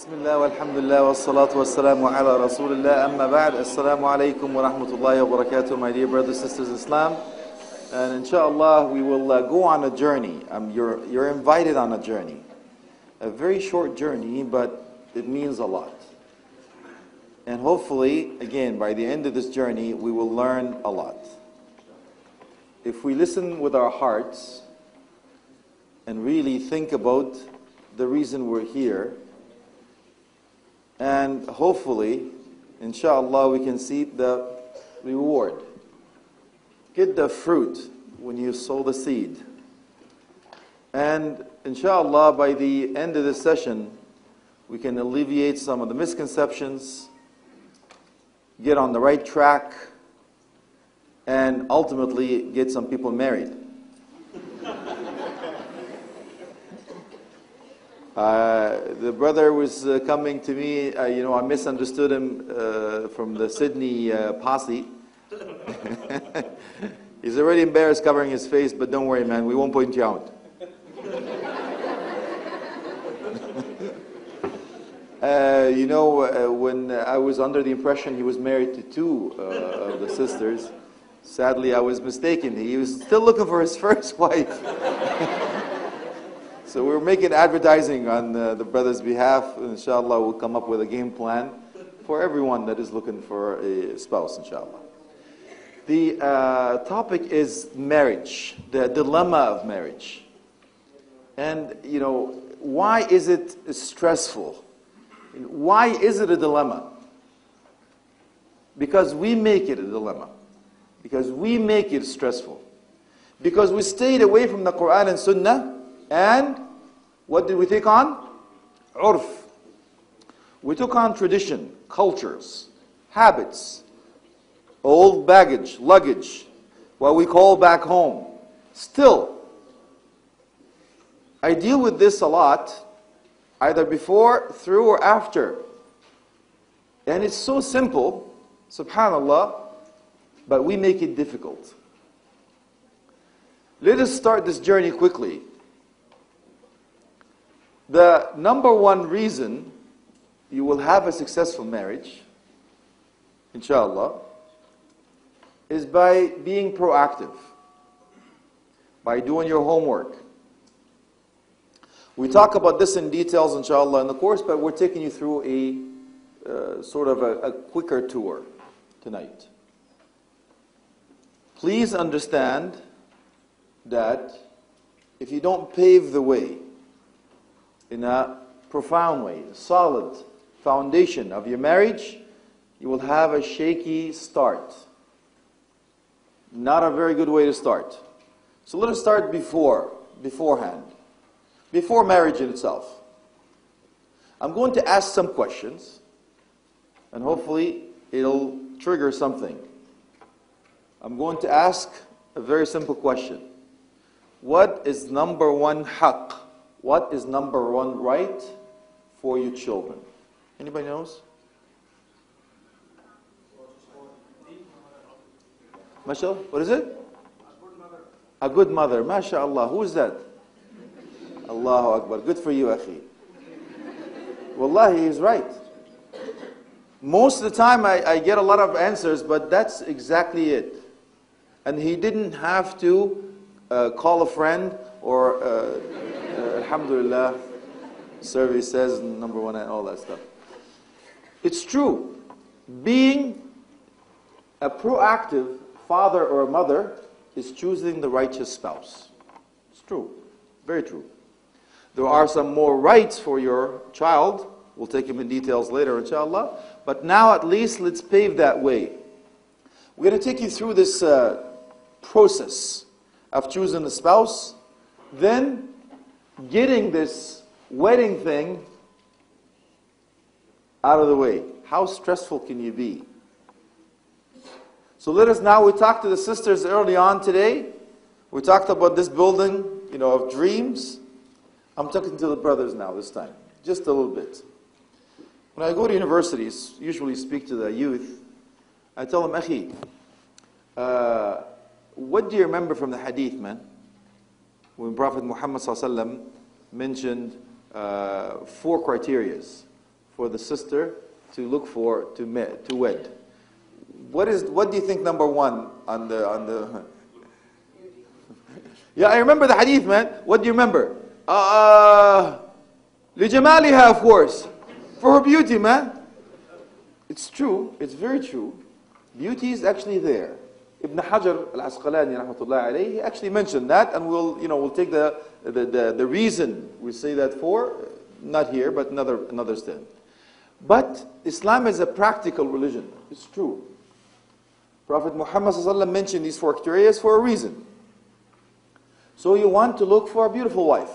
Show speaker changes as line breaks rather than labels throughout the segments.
Bismillah walhamdulillah wassalatu wassalamu ala rasulillah amma ba'd. Assalamu alaikum wa rahmatullahi wa barakatuh, my dear brothers and sisters in Islam. And inshallah we will go on a journey. You're invited on a journey. A very short journey, but it means a lot. And hopefully, again, by the end of this journey, we will learn a lot. If we listen with our hearts and really think about the reason we're here, and hopefully, inshallah, we can see the reward. Get the fruit when you sow the seed. And inshallah, by the end of this session, we can alleviate some of the misconceptions, get on the right track, and ultimately get some people married. The brother was coming to me, I misunderstood him from the Sydney posse. He's already embarrassed covering his face, but don't worry, man, we won't point you out. When I was under the impression he was married to two of the sisters, sadly I was mistaken. He was still looking for his first wife. So we're making advertising on the brother's behalf. Inshallah, we'll come up with a game plan for everyone that is looking for a spouse, inshallah. The topic is marriage, the dilemma of marriage. And, why is it stressful? Why is it a dilemma? Because we make it a dilemma. Because we make it stressful. Because we stayed away from the Quran and Sunnah. And what did we take on? Urf. We took on tradition, cultures, habits, old baggage, luggage, what we call back home. Still, I deal with this a lot, either before, through, or after. And it's so simple, subhanallah, but we make it difficult. Let us start this journey quickly. The number one reason you will have a successful marriage, inshallah, is by being proactive, by doing your homework. We talk about this in details, inshallah, in the course, but we're taking you through a sort of a quicker tour tonight. Please understand that if you don't pave the way in a profound way, a solid foundation of your marriage, you will have a shaky start. Not a very good way to start. So let us start beforehand, before marriage in itself. I'm going to ask some questions, and hopefully it'll trigger something. I'm going to ask a very simple question. What is number one haqq? What is number one right for your children? Anybody knows? MashaAllah, what is it? A good mother. MashaAllah. Who is that? Allahu Akbar. Good for you, akhi. Wallahi, he's right. Most of the time I get a lot of answers, but that's exactly it. And he didn't have to call a friend or alhamdulillah, survey says number one and all that stuff. It's true. Being a proactive father or a mother is choosing the righteous spouse. It's true. Very true. There are some more rights for your child. We'll take them in details later, inshallah. But now at least let's pave that way. We're going to take you through this process of choosing the spouse, then getting this wedding thing out of the way. How stressful can you be? So we talked to the sisters early on today. We talked about this building, of dreams. I'm talking to the brothers now this time, just a little bit. When I go to universities, usually speak to the youth, I tell them, Akhi, what do you remember from the hadith, man? When Prophet Muhammad ﷺ mentioned 4 criterias. for the sister to look for to wed? What do you think number one on the Yeah, I remember the hadith, man. What do you remember? لِجَمَالِهَا, of course. For her beauty, man. It's true. It's very true. Beauty is actually there. Ibn Hajar al-Asqalani, rahmatullahi alayhi, he actually mentioned that, and we'll take the reason we say that for, not here, but another stand. But Islam is a practical religion. It's true. Prophet Muhammad sallallahu alaihi wasallam mentioned these 4 criteria for a reason. So you want to look for a beautiful wife.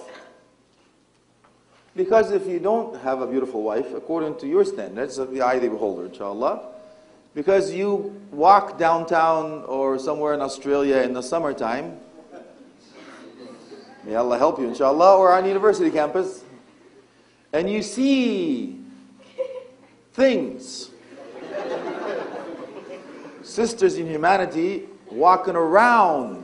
Because if you don't have a beautiful wife, according to your standards of the eye of the beholder, inshallah, because you walk downtown or somewhere in Australia in the summertime, may Allah help you, inshallah, or on university campus, and you see things, sisters in humanity walking around,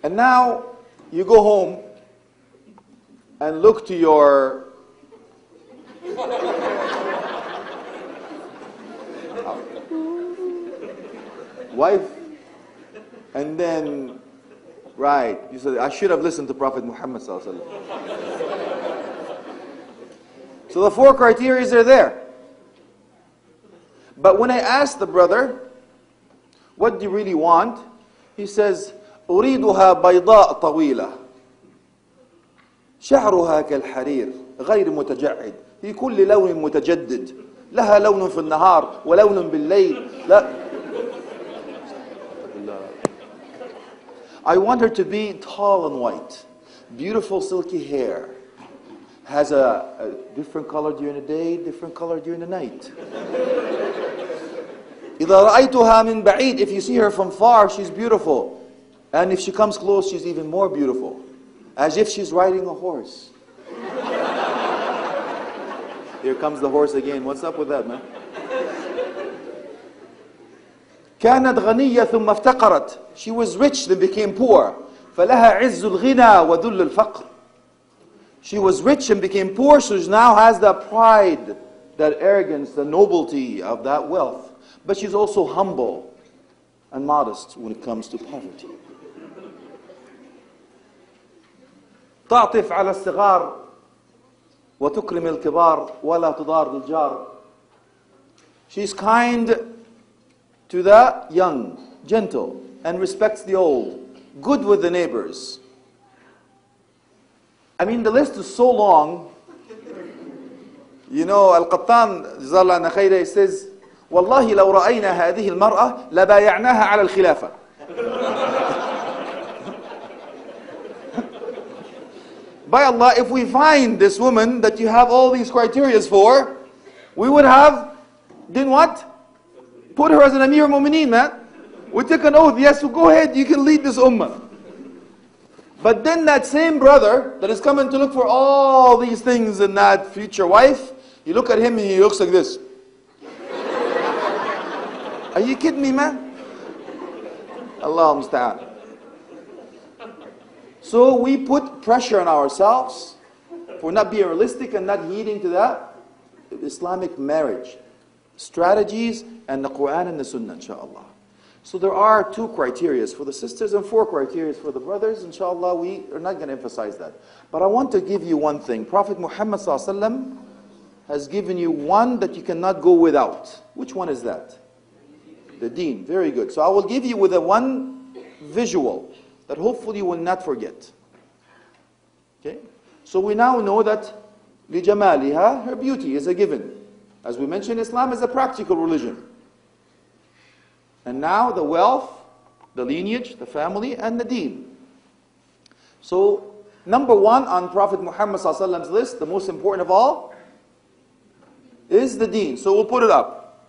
and now you go home and look to your wife, and then, right, you said, I should have listened to Prophet Muhammad sallallahu alaihi wasallam. So the 4 criteria are there. But when I asked the brother, what do you really want? He says, أريدها بيضاء طويلة شعرها كالحرير غير متجعد في كل لون متجدد لها لون في النهار ولون بالليل لا. I want her to be tall and white, beautiful silky hair, has a different color during the day, different color during the night. إذا رأيتها من بعيد, if you see her from far, she's beautiful. And if she comes close, she's even more beautiful. As if she's riding a horse. Here comes the horse again. What's up with that, man? كانت غنية ثم افتقرت. She was rich then became poor. فلها عز الغنى وذل الفقر. She was rich and became poor, so she now has that pride, that arrogance, the nobility of that wealth. But she's also humble and modest when it comes to poverty. تعطف على الصغار وتكرم الكبار ولا تضار الجار. She's kind to the young, gentle, and respects the old, good with the neighbors. I mean, the list is so long. You know, Al-Qattan, Jazallah anna khayra, he says, والله لو رأينا هذه المرأة لبايعناها على الخلافة. By Allah, if we find this woman that you have all these criteria for, we would have, then what? Put her as an Amir al-Mu'mineen, man. We took an oath, yes, so go ahead, you can lead this ummah. But then that same brother that is coming to look for all these things in that future wife, you look at him and he looks like this. Are you kidding me, man? Allah musta'an. So we put pressure on ourselves for not being realistic and not heeding to that Islamic marriage strategies and the Quran and the Sunnah, inshallah. So there are 2 criteria for the sisters and 4 criteria for the brothers. Inshallah, we are not going to emphasize that. But I want to give you one thing. Prophet Muhammad sallallahu alaihi wasallam has given you one that you cannot go without. Which one is that? The deen. Very good. So I will give you with a one visual that hopefully you will not forget. Okay? So we now know that لِجَمَالِهَا, her beauty is a given. As we mentioned, Islam is a practical religion. And now the wealth, the lineage, the family, and the deen. So, number 1 on Prophet Muhammad sallallahu alaihi wasallam's list, the most important of all, is the deen. So we'll put it up.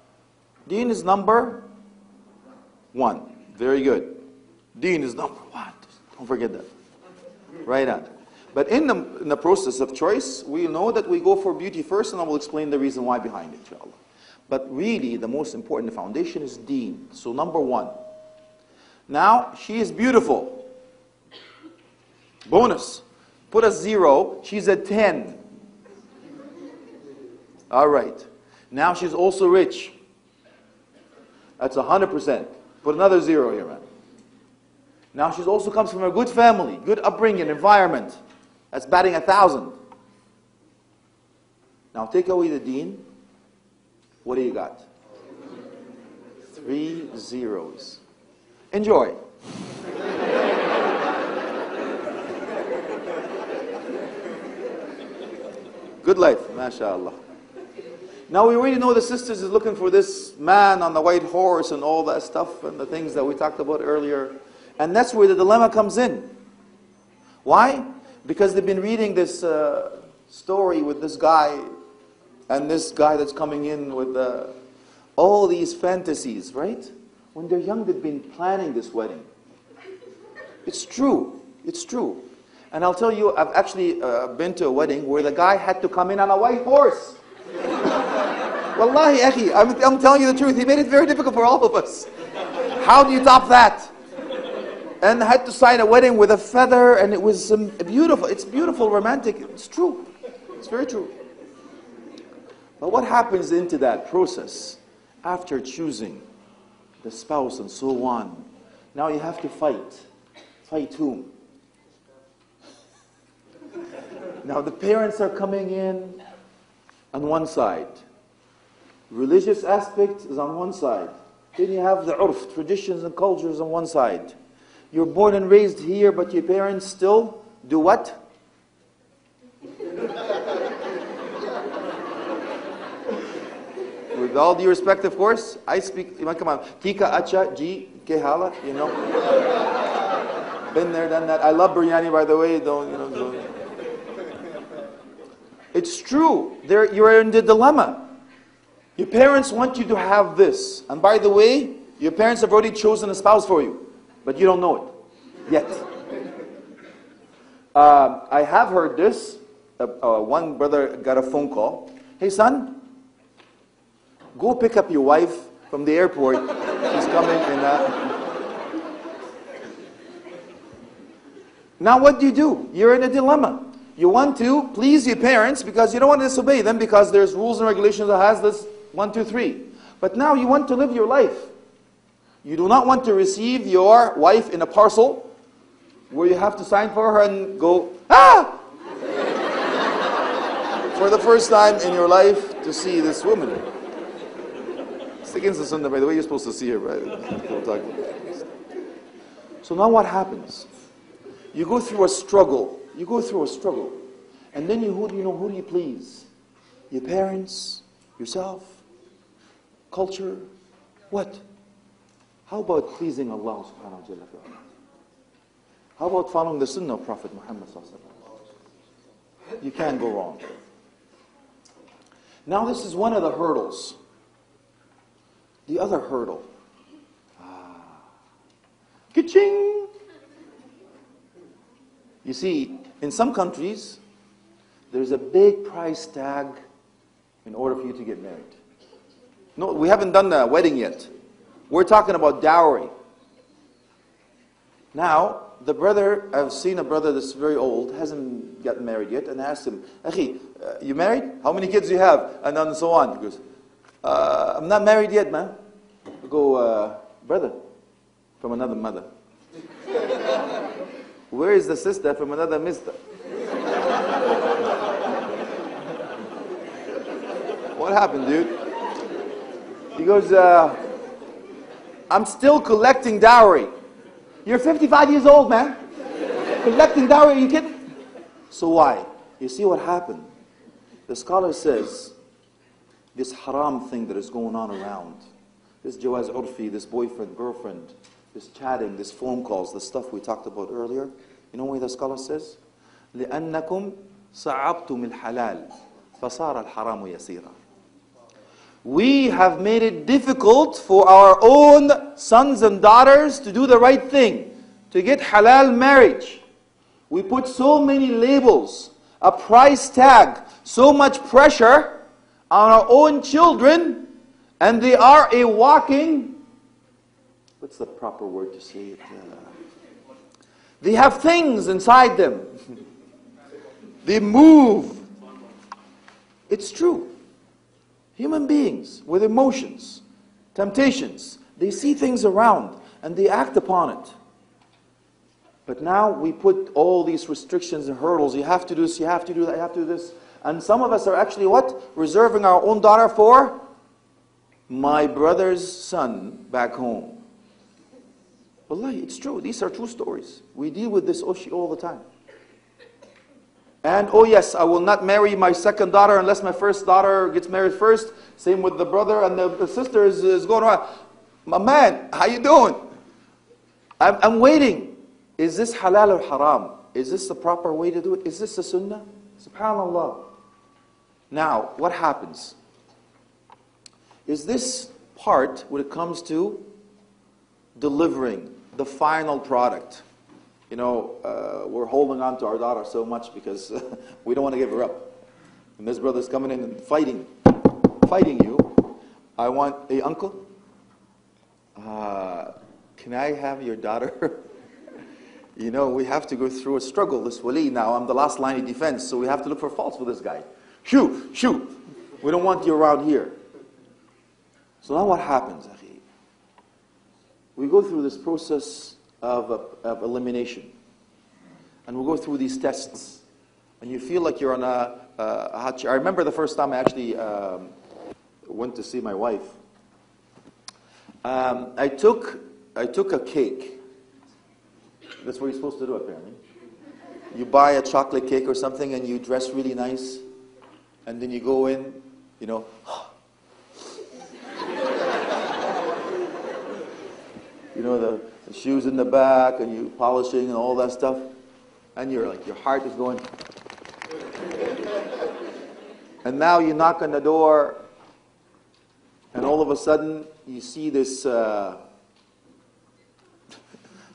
Deen is number 1. Very good. Deen is number 1. Don't forget that. Right on. But in the process of choice, we know that we go for beauty first, and I will explain the reason why behind it, inshallah. But really, the most important foundation is deen. So number 1. Now, she is beautiful. Bonus. Put a 0. She's at 10. All right. Now she's also rich. That's 100%. Put another 0 here, man. Now she's also comes from a good family, good upbringing, environment. That's batting 1,000. Now take away the deen. What do you got? 3 zeros. Enjoy. Good life, mashallah. Now we already know the sisters is looking for this man on the white horse and all that stuff and the things that we talked about earlier. And that's where the dilemma comes in. Why? Because they've been reading this story with this guy and this guy that's coming in with all these fantasies, right? When they're young, they've been planning this wedding. It's true. It's true. And I'll tell you, I've actually been to a wedding where the guy had to come in on a white horse. Wallahi, akhi, I'm telling you the truth. He made it very difficult for all of us. How do you top that? And I had to sign a wedding with a feather, and it was beautiful. It's beautiful, romantic. It's true. It's very true. But what happens into that process after choosing the spouse and so on? Now you have to fight. Fight whom? Now the parents are coming in on one side. Religious aspect is on one side. Then you have the urf, traditions and cultures on one side. You're born and raised here, but your parents still do what? With all due respect, of course, I speak, come on, tika, acha, ji, kehala, you know. Been there, done that. I love biryani, by the way, don't. It's true. You're in the dilemma. Your parents want you to have this. And by the way, your parents have already chosen a spouse for you. But you don't know it yet. I have heard this. One brother got a phone call. Hey son, go pick up your wife from the airport. She's coming and... Now what do? You're in a dilemma. You want to please your parents because you don't want to disobey them because there's rules and regulations that has this 1, 2, 3. But now you want to live your life. You do not want to receive your wife in a parcel where you have to sign for her and go, ah! For the first time in your life to see this woman. It's against the sunnah, by the way, you're supposed to see her, right? So now what happens? You go through a struggle. You go through a struggle. And then who do you please? Your parents? Yourself? Culture? What? How about pleasing Allah subhanahu wa ta'ala? How about following the sunnah of Prophet Muhammad sallallahu alaihi wasallam? You can't go wrong. Now this is one of the hurdles. The other hurdle. Ka-ching! You see, in some countries, there's a big price tag in order for you to get married. No, we haven't done the wedding yet. We're talking about dowry. Now, the brother, I've seen a brother that's very old, hasn't gotten married yet, and I asked him, Akhi, you married? How many kids do you have? And then so on. He goes, I'm not married yet, man. I go, brother, from another mother. Where is the sister from another mister? What happened, dude? He goes, I'm still collecting dowry. You're 55 years old, man. Collecting dowry, are you kidding? So why? You see what happened? The scholar says, this haram thing that is going on around, this jawaz urfi, this boyfriend, girlfriend, this chatting, this phone calls, the stuff we talked about earlier. You know what the scholar says? لأنكم صعبتم الحلال فصار الحرام يسيرا. We have made it difficult for our own sons and daughters to do the right thing, to get halal marriage. We put so many labels, a price tag, so much pressure on our own children, and they are a walking, what's the proper word to say it? They have things inside them. They move. It's true. Human beings with emotions, temptations, they see things around and they act upon it. But now we put all these restrictions and hurdles. You have to do this, you have to do that, you have to do this. And some of us are actually what? Reserving our own daughter for my brother's son back home. Wallahi, it's true. These are true stories. We deal with this oshi all the time. And, oh yes, I will not marry my second daughter unless my first daughter gets married first. Same with the brother, and the sister is going around. My man, how you doing? I'm waiting. Is this halal or haram? Is this the proper way to do it? Is this the sunnah? SubhanAllah. Now, what happens? Is this part when it comes to delivering the final product? You know, we're holding on to our daughter so much because we don't want to give her up. And this brother's coming in and fighting you. I want, hey uncle, can I have your daughter? You know, we have to go through a struggle. This wali now, I'm the last line of defense, so we have to look for faults with this guy. Shoo. We don't want you around here. So now what happens, akhi? We go through this process of elimination. And we'll go through these tests. And you feel like you're on a hot chair. I remember the first time I actually went to see my wife. I took a cake. That's what you're supposed to do, apparently. You buy a chocolate cake or something and you dress really nice. And then you go in, you know. You know, the shoes in the back and you polishing and all that stuff. And you're like, your heart is going. And now you knock on the door and all of a sudden you see this,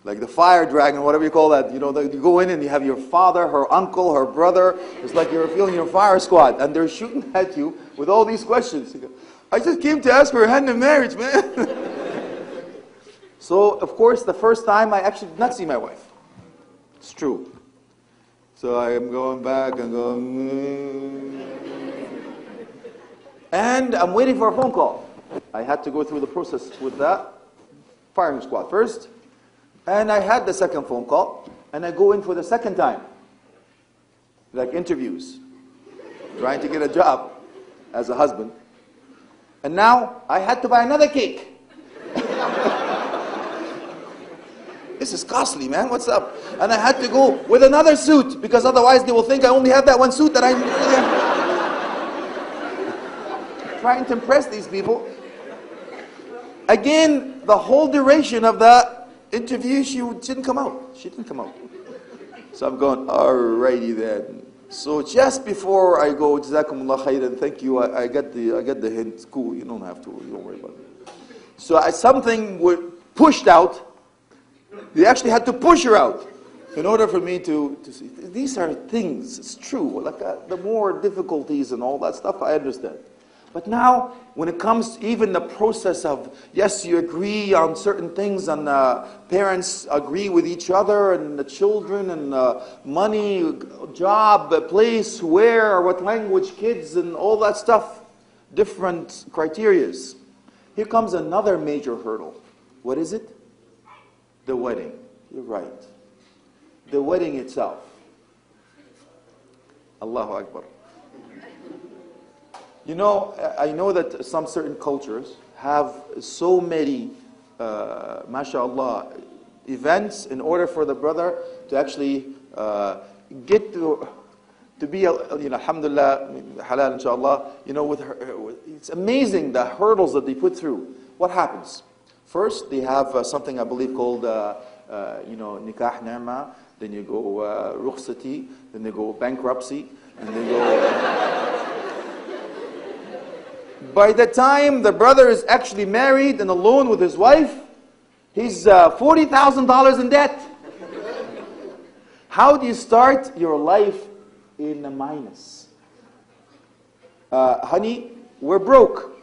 like the fire dragon, whatever you call that. You know, you go in and you have your father, her uncle, her brother. It's like you're feeling your fire squad. And they're shooting at you with all these questions. You go, I just came to ask for her hand in marriage, man. So, of course, the first time I actually did not see my wife. It's true. So I am going back and going, and I'm waiting for a phone call. I had to go through the process with that firing squad first. And I had the second phone call. And I go in for the second time. Like interviews. Trying to get a job as a husband. And now I had to buy another cake. This is costly, man. What's up? And I had to go with another suit because otherwise they will think I only have that one suit that I'm trying to impress these people. Again, the whole duration of the interview, she didn't come out. She didn't come out. So I'm going, alrighty then. So just before I go, Jazakumullah khairan, thank you. I get the hint. Cool. You don't have to. You don't worry about it. So something pushed out. They actually had to push her out in order for me to see. These are things, it's true. Like the more difficulties and all that stuff, I understand. But now, when it comes to even the process of, yes, you agree on certain things and parents agree with each other and the children and money, job, place, where, what language, kids and all that stuff, different criterias. Here comes another major hurdle. What is it? The wedding. You're right. The wedding itself. Allahu Akbar. You know, I know that some certain cultures have so many, mashallah, events in order for the brother to actually get to be, you know, alhamdulillah, halal inshallah, you know, with her, it's amazing the hurdles that they put through. What happens? First, they have something I believe called, you know, nikah ni'ma. Then you go rukhsati. Then they go bankruptcy. And they go. By the time the brother is actually married and alone with his wife, he's $40,000 in debt. How do you start your life in a minus? Honey, we're broke.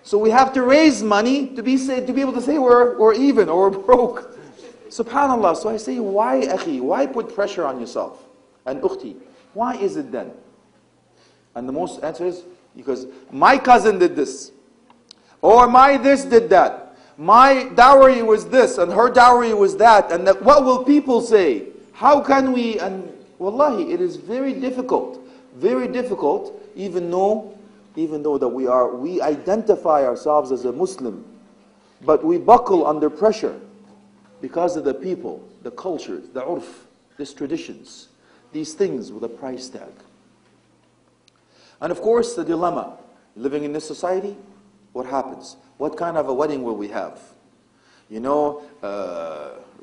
So we have to raise money to be able to say we're even or we're broke. Subhanallah. So I say, why, akhi? Why put pressure on yourself? And ukhti, why is it then? And the most answer is, because my cousin did this. Or my this did that. My dowry was this, and her dowry was that. And that, what will people say? How can we? And wallahi, it is very difficult. Very difficult, even though that we identify ourselves as a Muslim. But we buckle under pressure because of the people, the cultures, the urf, these traditions, these things with a price tag. And of course, the dilemma, living in this society, what happens? What kind of a wedding will we have? You know,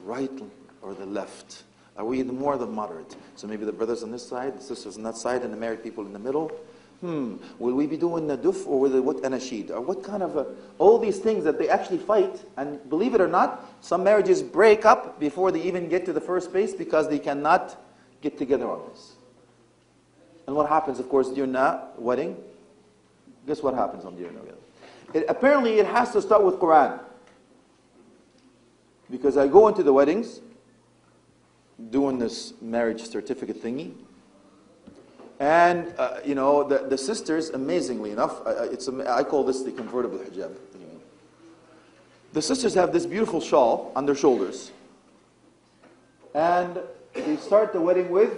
right or the left? Are we more the moderate? So maybe the brothers on this side, the sisters on that side, and the married people in the middle? Will we be doing the duf or what anashid? Or what kind of all these things that they actually fight, and believe it or not, some marriages break up before they even get to the first base because they cannot get together on this. And what happens, of course, during that wedding? Guess what happens on during the wedding? Apparently it has to start with Quran. Because I go into the weddings, doing this marriage certificate thingy, and you know, the sisters, amazingly enough, I call this the convertible hijab. The sisters have this beautiful shawl on their shoulders, and they start the wedding with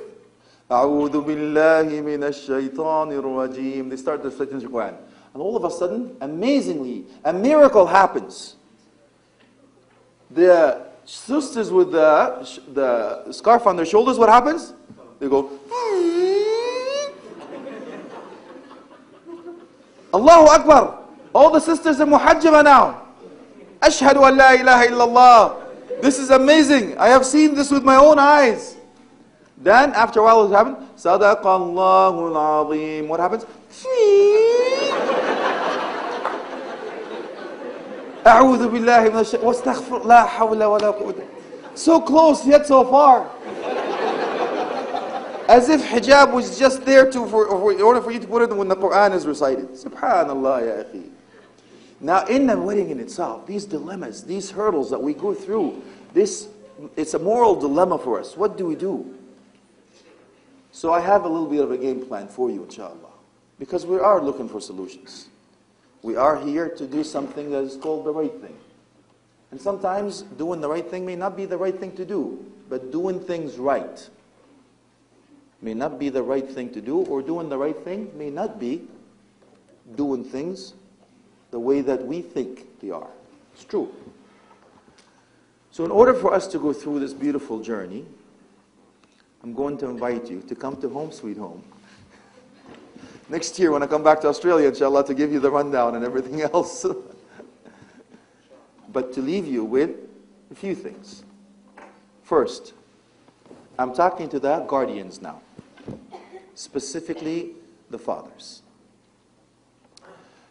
"A'udhu billahi minash shaitanir rajim." They start the Quran, and all of a sudden, amazingly, a miracle happens. The sisters with the scarf on their shoulders, what happens? They go, Allahu Akbar. All the sisters are muhajjaba now. Ashhadu an la ilaha illallah. This is amazing. I have seen this with my own eyes. Then, after a while, what happens? Sadaqallahu al-azim. What happens? A'udhu billahi minash shaitan. Wastaghfir. La hawla wa la quwwata. So close, yet so far. As if hijab was just there in order for you to put it when the Quran is recited. Subhanallah, ya akhi. Now, in the wedding in itself, these dilemmas, these hurdles that we go through, it's a moral dilemma for us. What do we do? So I have a little bit of a game plan for you, inshallah. Because we are looking for solutions. We are here to do something that is called the right thing. And sometimes doing the right thing may not be the right thing to do, but doing things right may not be the right thing to do, or doing the right thing may not be doing things the way that we think they are. It's true. So in order for us to go through this beautiful journey, I'm going to invite you to come to Home Sweet Home. Next year when I come back to Australia, inshallah, to give you the rundown and everything else. But to leave you with a few things. First, I'm talking to the guardians now. Specifically, the fathers.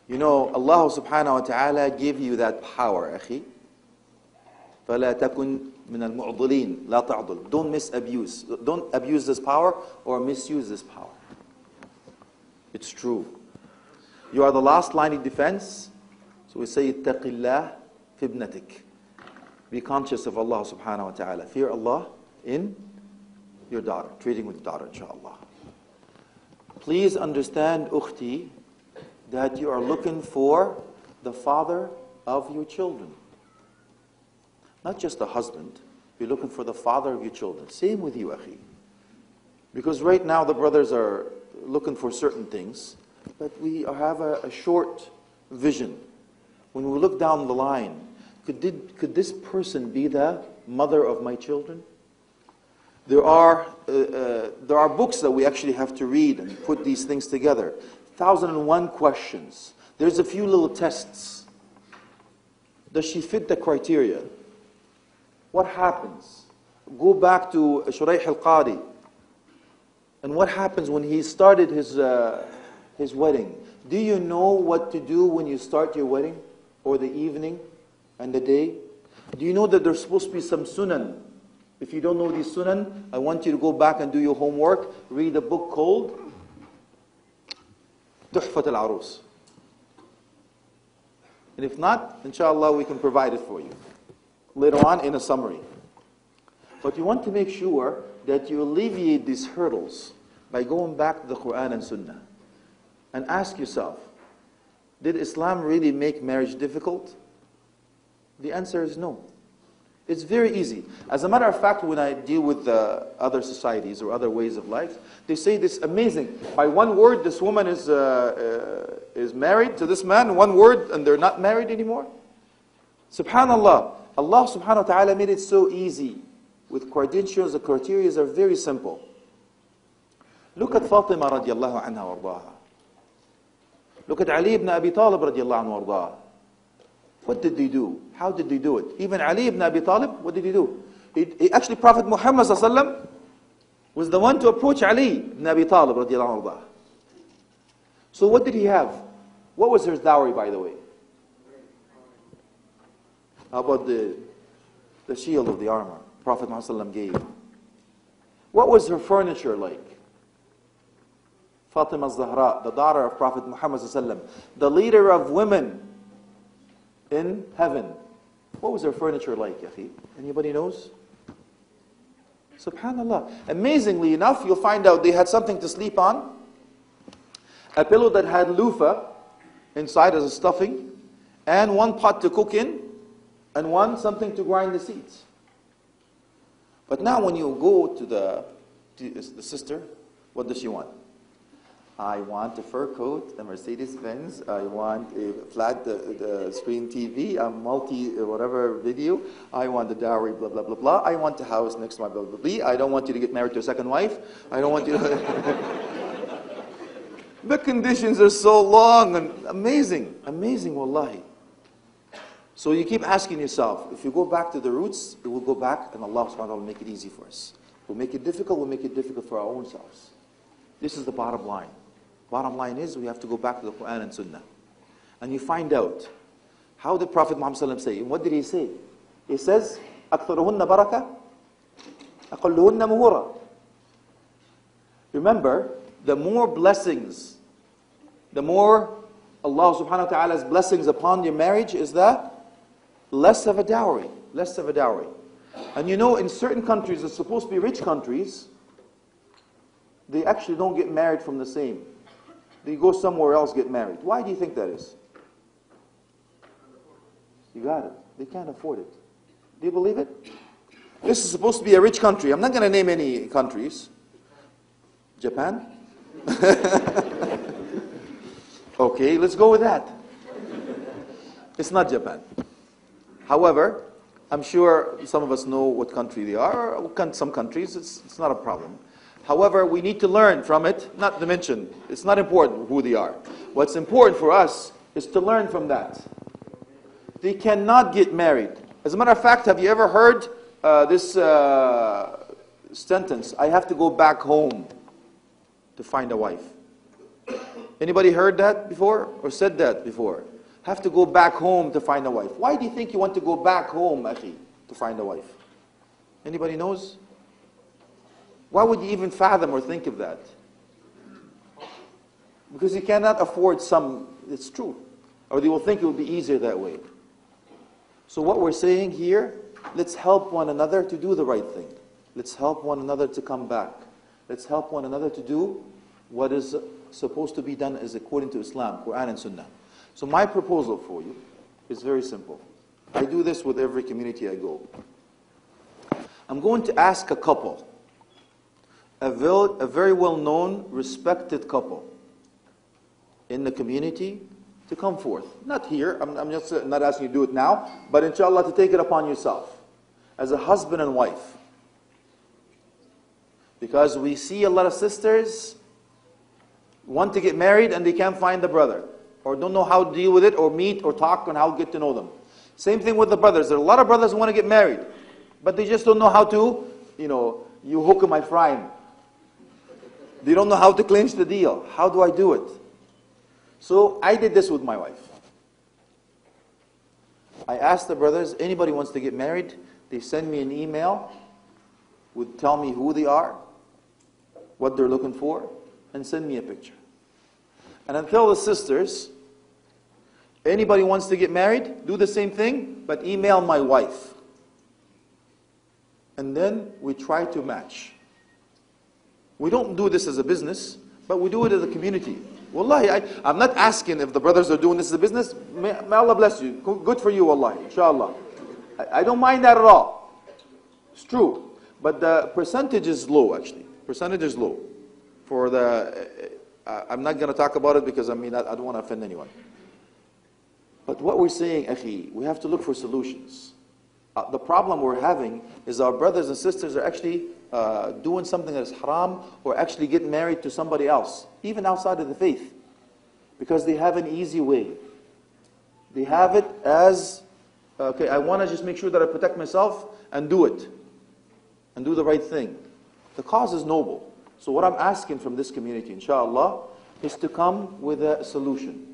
You know, Allah subhanahu wa ta'ala gave you that power, akhi. فَلَا تَكُنْ مِنَ الْمُعْضِلِينَ لَا تَعْضُلْ. Don't misabuse. Don't abuse this power or misuse this power. It's true. You are the last line of defense. So we say, اتَّقِ اللَّهِ فِي ابْنَتِكَ. Be conscious of Allah subhanahu wa ta'ala. Fear Allah in your daughter. Treating with your daughter, inshallah. Please understand, ukhti, that you are looking for the father of your children. Not just a husband. You're looking for the father of your children. Same with you, akhi. Because right now the brothers are looking for certain things, but we have a short vision. When we look down the line, could this person be the mother of my children? There are books that we actually have to read and put these things together. 1,001 questions. There's a few little tests. Does she fit the criteria? What happens? Go back to Shuraih al-Qadi. And what happens when he started his wedding? Do you know what to do when you start your wedding? Or the evening and the day? Do you know that there's supposed to be some sunan? If you don't know these sunan, I want you to go back and do your homework. Read a book called Tuhfat al-Arus. And if not, inshallah, we can provide it for you later on in a summary. But you want to make sure that you alleviate these hurdles by going back to the Quran and Sunnah. And ask yourself, did Islam really make marriage difficult? The answer is no. It's very easy. As a matter of fact, when I deal with other societies or other ways of life, they say this amazing. By one word, this woman is married to this man, one word, and they're not married anymore. Subhanallah. Allah subhanahu wa ta'ala made it so easy. With credentials, the criteria are very simple. Look at Fatima radiallahu anha wardaha. Look at Ali ibn Abi Talib radiallahu anhu wardaha. What did they do? How did they do it? Even Ali ibn Abi Talib, what did he do? Actually, Prophet Muhammad sallallahu was the one to approach Ali ibn Abi Talib radiallahu anhu. So what did he have? What was her dowry, by the way? How about the shield of the armor Prophet Muhammad gave? What was her furniture like? Fatima Zahra, the daughter of Prophet Muhammad the leader of women in heaven. What was her furniture like, Yakhi? Anybody knows? Subhanallah. Amazingly enough, you'll find out they had something to sleep on. A pillow that had loofah inside as a stuffing. And one pot to cook in. And one something to grind the seeds. But now when you go to the sister, what does she want? I want a fur coat, a Mercedes-Benz. I want a flat screen TV, a whatever video. I want the dowry, blah, blah, blah, blah. I want a house next to my blah, blah, blah. I don't want you to get married to a second wife. I don't want you to... The conditions are so long and amazing. Amazing, wallahi. So you keep asking yourself, if you go back to the roots, it will go back and Allah subhanahu wa ta'ala will make it easy for us. We'll make it difficult, we'll make it difficult for our own selves. This is the bottom line. Bottom line is we have to go back to the Quran and Sunnah. And you find out, how did Prophet Muhammad say? And what did he say? He says, أَكْثَرُهُنَّ بَرَكَةً أَقَلُّهُنَّ مُهُورًا. Remember, the more blessings, the more Allah subhanahu wa ta'ala's blessings upon your marriage is that less of a dowry. Less of a dowry. And you know, in certain countries, it's supposed to be rich countries, they actually don't get married from the same. They go somewhere else, get married. Why do you think that is? You got it. They can't afford it. Do you believe it? This is supposed to be a rich country. I'm not going to name any countries. Japan? Okay, let's go with that. It's not Japan. However, I'm sure some of us know what country they are. Or some countries, it's not a problem. However, we need to learn from it, not to mention, it's not important who they are. What's important for us is to learn from that. They cannot get married. As a matter of fact, have you ever heard this sentence, I have to go back home to find a wife? Anybody heard that before or said that before? Have to go back home to find a wife. Why do you think you want to go back home, Akhi, to find a wife? Anybody knows? Why would you even fathom or think of that? Because you cannot afford some, it's true. Or they will think it will be easier that way. So what we're saying here, let's help one another to do the right thing. Let's help one another to come back. Let's help one another to do what is supposed to be done as according to Islam, Quran and Sunnah. So my proposal for you is very simple. I do this with every community I go. I'm going to ask a couple, a very well-known, respected couple in the community to come forth. Not here, I'm just not asking you to do it now, but inshallah to take it upon yourself as a husband and wife. Because we see a lot of sisters want to get married and they can't find the brother, or don't know how to deal with it, or meet, or talk, and how to get to know them. Same thing with the brothers. There are a lot of brothers who want to get married, but they just don't know how to, you hook 'em, I fry 'em. They don't know how to clinch the deal. How do I do it? So I did this with my wife. I asked the brothers, anybody wants to get married, they send me an email, would tell me who they are, what they're looking for, and send me a picture. And I tell the sisters, anybody wants to get married, do the same thing, but email my wife. and then we try to match. We don't do this as a business, but we do it as a community. Wallahi, I'm not asking if the brothers are doing this as a business. May Allah bless you. Good for you, wallahi, inshallah. I don't mind that at all. It's true. But the percentage is low, actually. Percentage is low. For the, I'm not going to talk about it because I don't want to offend anyone. But what we're saying, akhi, we have to look for solutions. The problem we're having is our brothers and sisters are actually doing something that is haram, or actually getting married to somebody else, even outside of the faith, because they have an easy way. They have it as, okay, I want to just make sure that I protect myself and do it, and do the right thing. The cause is noble. So what I'm asking from this community, inshallah, is to come with a solution.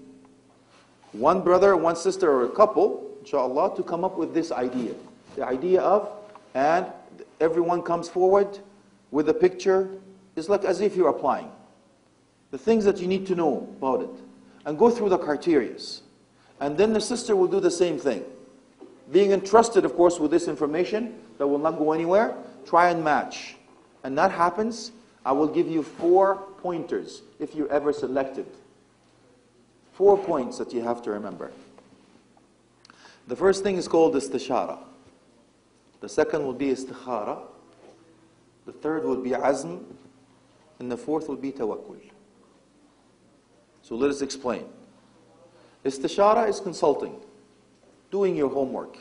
One brother, one sister, or a couple, inshallah, to come up with this idea. The idea of, and everyone comes forward with a picture. It's like as if you're applying. The things that you need to know about it. And go through the criterias. And then the sister will do the same thing. Being entrusted, of course, with this information that will not go anywhere, try and match. And that happens, I will give you 4 pointers if you're ever selected. 4 points that you have to remember. The first thing is called istishara. The second will be istikhara. The third will be azm. And the fourth will be tawakkul. So let us explain. Istishara is consulting, doing your homework,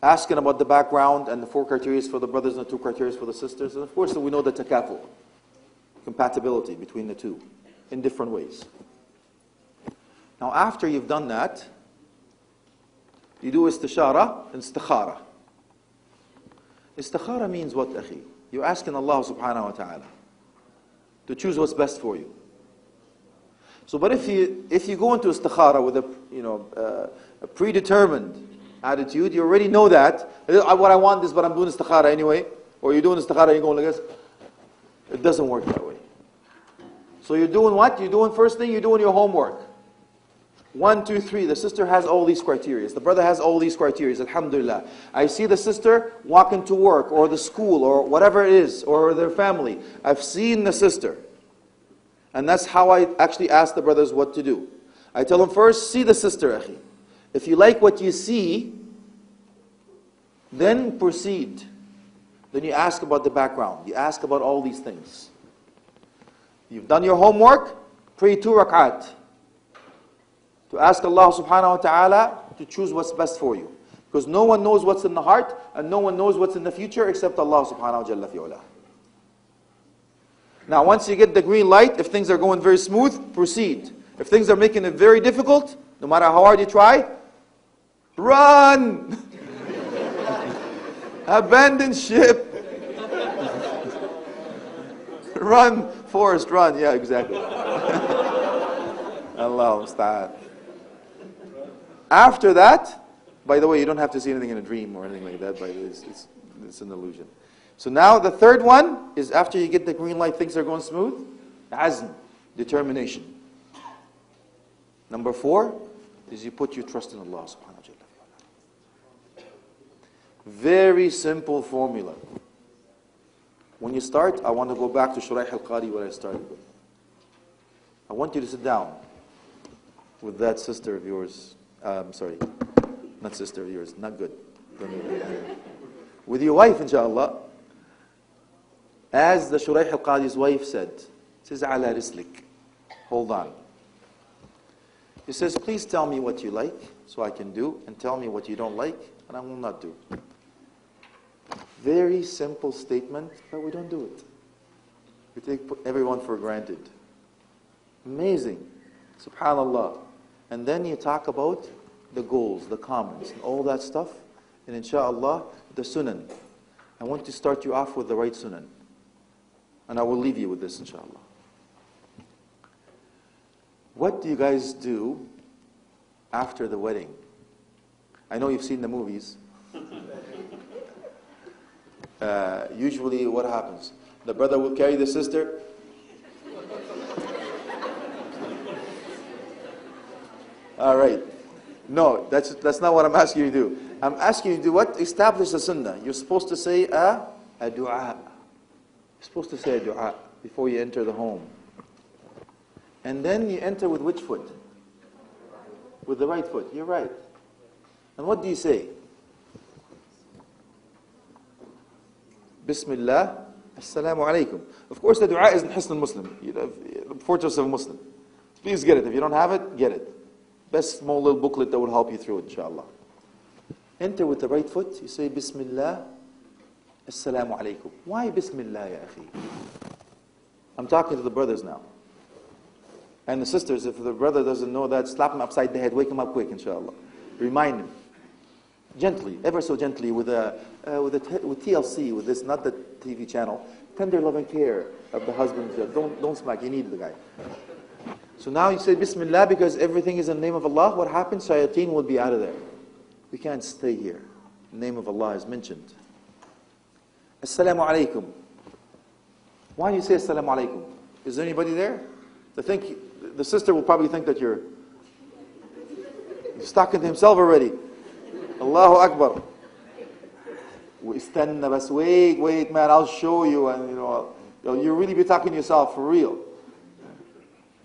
asking about the background and the 4 criteria for the brothers and the 2 criteria for the sisters. And of course, we know the takafu, compatibility between the two in different ways. Now, after you've done that, you do istishara and istikhara. Istikhara means what, akhi? You're asking Allah subhanahu wa ta'ala to choose what's best for you. So, but if you go into istikhara with a predetermined attitude, you already know that what I want is, but I'm doing istikhara anyway, or you're doing istikhara and you're going like this. It doesn't work that way. So you're doing what? You're doing first thing, you're doing your homework. 1, 2, 3. The sister has all these criteria. The brother has all these criteria. Alhamdulillah. I see the sister walking to work, or the school, or whatever it is, or their family. I've seen the sister. And that's how I actually ask the brothers what to do. I tell them first, see the sister, akhi. If you like what you see, then proceed. Then you ask about the background. You ask about all these things. You've done your homework, pray 2 rak'at. To ask Allah subhanahu wa ta'ala to choose what's best for you. Because no one knows what's in the heart, and no one knows what's in the future except Allah subhanahu wa ta'ala. Now, once you get the green light, if things are going very smooth, proceed. If things are making it very difficult, no matter how hard you try, run! Abandon ship. Run, Forrest, run. Yeah, exactly. Allah musta'an. After that, by the way, you don't have to see anything in a dream or anything like that. By it's an illusion. So now the third one is after you get the green light, things are going smooth. Azm, determination. Number 4 is you put your trust in Allah subhanahu wa ta'ala. Very simple formula. When you start, I want to go back to Shuraih al-Qari, what I started with. I want you to sit down with that sister of yours. Sorry, not sister of yours, not good. With your wife, inshallah. As the Shuraih al-Qadi's wife said, says, Ala rislik. Hold on. He says, please tell me what you like, so I can do, and tell me what you don't like, and I will not do. Very simple statement, but we don't do it. We take everyone for granted. Amazing. Subhanallah. And then you talk about the goals, the comments, and all that stuff. And inshallah, the sunan. I want to start you off with the right sunan. And I will leave you with this, inshallah. What do you guys do after the wedding? I know you've seen the movies. Usually what happens? The brother will carry the sister. All right. No, that's not what I'm asking you to do. I'm asking you to do what? Establish the sunnah. You're supposed to say a dua. You're supposed to say a dua before you enter the home. And then you enter with which foot? With the right foot. You're right. And what do you say? Bismillah, Assalamu alaikum. Of course, the dua is in Hisn al-Muslim, the fortress of a Muslim. Please get it. If you don't have it, get it. Best small little booklet that will help you through it, inshallah. Enter with the right foot. You say Bismillah, Assalamu alaikum. Why Bismillah, ya akhi? I'm talking to the brothers now. And the sisters, if the brother doesn't know that, slap him upside the head, wake him up quick, inshallah. Remind him. Gently, ever so gently, with TLC, with this, not the TV channel, tender loving care of the husband. Don't smack, you need the guy. So now you say Bismillah because everything is in the name of Allah. What happens? Shayateen will be out of there. We can't stay here. The name of Allah is mentioned. Assalamu alaikum. Why do you say Assalamu alaikum? Is there anybody there? The sister will probably think that you're talking to himself already. Allahu Akbar. Wait, man, I'll show you. And you'll really be talking to yourself for real.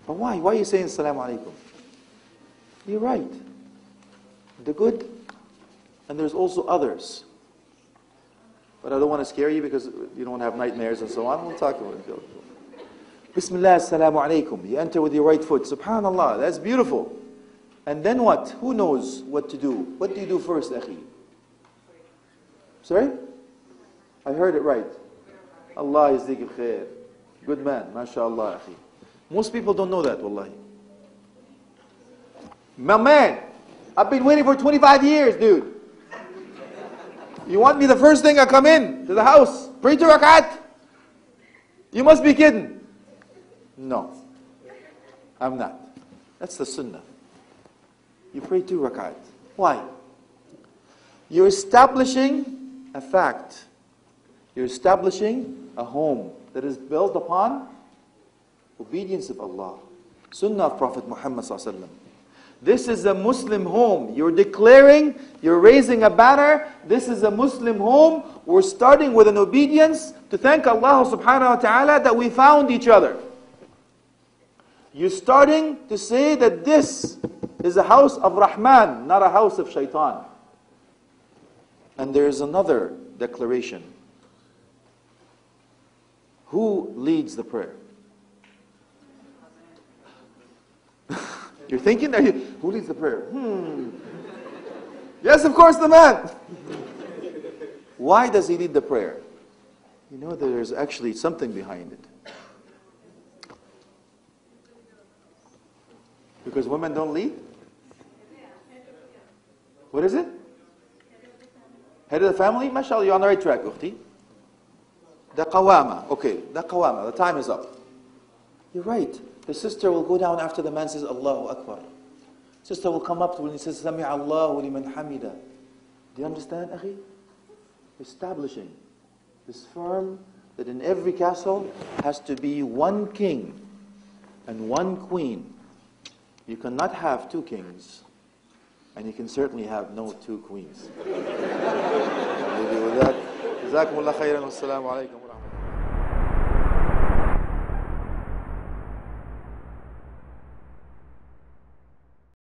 But why? Why are you saying Assalamu alaikum? You're right. The good, and there's also others. But I don't want to scare you because you don't have nightmares and so on. We'll talk about it. Bismillah, Assalamu alaikum. You enter with your right foot. Subhanallah, that's beautiful. And then what? Who knows what to do? What do you do first, akhi? Sorry? I heard it right. Allah yazdiki khair. Good man, mashallah, akhi. Most people don't know that, wallahi. My man, I've been waiting for 25 years, dude. You want me the first thing I come in to the house? Pray 2 rakat? You must be kidding. No, I'm not. That's the sunnah. You pray 2 rakat. Why? You're establishing a fact. You're establishing a home that is built upon obedience of Allah. Sunnah of Prophet Muhammad sallallahu alaihi wasallam. This is a Muslim home. You're declaring, you're raising a banner. This is a Muslim home. We're starting with an obedience to thank Allah subhanahu wa ta'ala that we found each other. You're starting to say that this is a house of Rahman, not a house of Shaitan. And there is another declaration. Who leads the prayer? You're thinking, who leads the prayer? Yes, of course, the man. Why does he lead the prayer? You know, there's actually something behind it. Because women don't lead? What is it? Head of the family? MashaAllah, you're on the right track, ukhti. The qawama. Okay, the qawama. The time is up. You're right. The sister will go down after the man says, Allahu Akbar. Sister will come up when he says, Sami Allahu liman hamida. Do you understand, akhi? Establishing this firm that in every castle has to be one king and one queen. You cannot have 2 kings. And you can certainly have no 2 queens. I'll leave you with that. Jazakumullah khairan. Wassalamu alaikum.